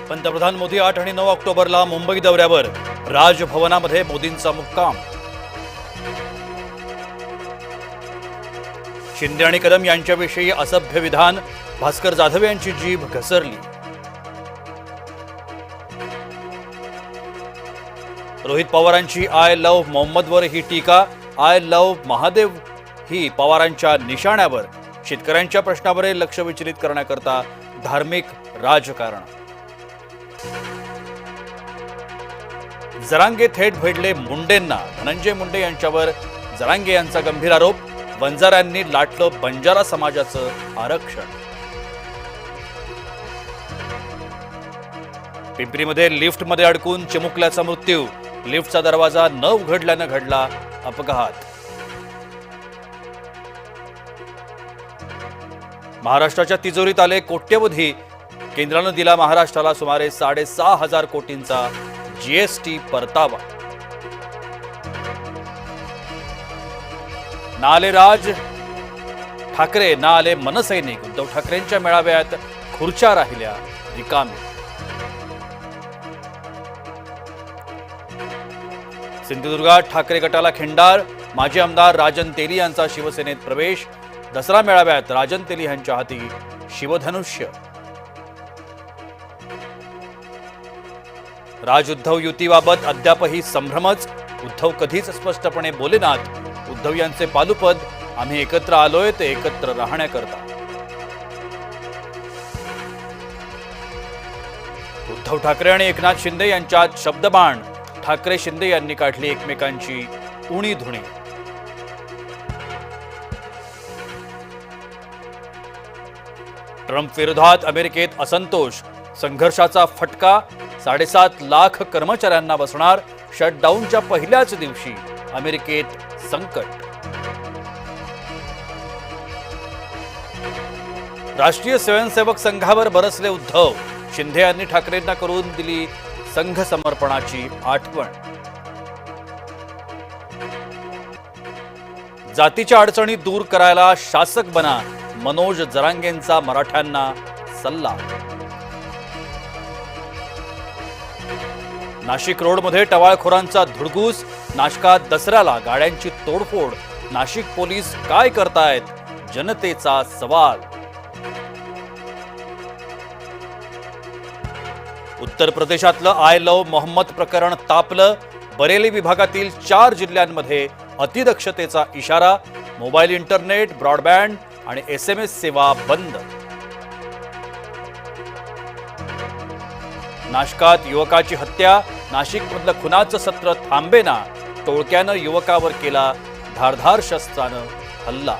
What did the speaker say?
पंतप्रधान मोदी 8 आणि 9 ऑक्टोबरला मुंबई दौऱ्यावर, राजभवनामध्ये मोदींचा मुक्काम। शिंदे आणि कदम यांच्याविषयी असभ्य विधान, भास्कर जाधव यांची जीभ घसरली। रोहित पवारांची आय लव्ह मोहम्मदवर ही टीका, आय लव्ह महादेव ही पवारांच्या निशाण्यावर। शेतकऱ्यांच्या प्रश्नावर लक्ष विचलित करण्याकरता धार्मिक राजकारण। जरांगे थेट भेटले मुंडेंना, धनंजय मुंडे यांच्यावर जरांगे यांचा गंभीर आरोप। वंजाऱ्यांनी लाटलं बंजारा समाजाचं आरक्षण। पिंपरीमध्ये लिफ्टमध्ये अडकून चिमुकल्याचा मृत्यू, लिफ्टचा दरवाजा न उघडल्यानं घडला अपघात। महाराष्ट्राच्या तिजोरीत आले कोट्यवधी, केंद्रानं दिला महाराष्ट्राला सुमारे 6,500 कोटींचा जीएसटी परतावा। ना आले राज ठाकरे, ना आले मनसैनिक, उद्धव ठाकरेंच्या मेळाव्यात खुर्च्या राहिल्या रिकाम्या। सिंधुदुर्गात ठाकरे गटाला खिंडार, माजी आमदार राजन तेली यांचा शिवसेनेत प्रवेश। दसरा मेळाव्यात राजन तेली यांच्या हाती शिवधनुष्य। राज उद्धव युतीबाबत अद्यापही संभ्रमच, उद्धव कधीच स्पष्टपणे बोलेनात। उद्धव यांचे पालुपद, आम्ही एकत्र आलोय ते एकत्र राहण्याकरता। उद्धव ठाकरे आणि एकनाथ शिंदे यांच्यात शब्दबाण, ठाकरे शिंदे यांनी काढली एकमेकांची उणी धुणी। ट्रम्प विरोधात अमेरिकेत असंतोष, संघर्षाचा फटका, 7.5 लाख कर्मचाऱ्यांना बसणार। शटडाऊनच्या पहिल्याच दिवशी अमेरिकेत संकट। राष्ट्रीय स्वयंसेवक संघावर बरसले उद्धव, शिंदे यांनी ठाकरेंना करून दिली संघ समर्पणाची आठवण। जातीच्या अडचणी दूर करायला शासक बना, मनोज जरांगेंचा मराठ्यांना सल्ला। नाशिक रोडमध्ये टवाळखोरांचा धुडगूस, नाशकात दसऱ्याला गाड्यांची तोडफोड। नाशिक पोलीस काय करतायत, जनतेचा सवाल। उत्तर प्रदेशातलं आय लव्ह मोहम्मद प्रकरण तापलं, बरेली विभागातील 4 जिल्ह्यांमध्ये अतिदक्षतेचा इशारा। मोबाईल इंटरनेट, ब्रॉडबँड आणि SMS सेवा बंद। नाशकात युवकाची हत्या, नाशिकमधलं खुनाचं सत्र थांबेना, टोळक्यानं युवकावर केला धारधार शस्त्रानं हल्ला।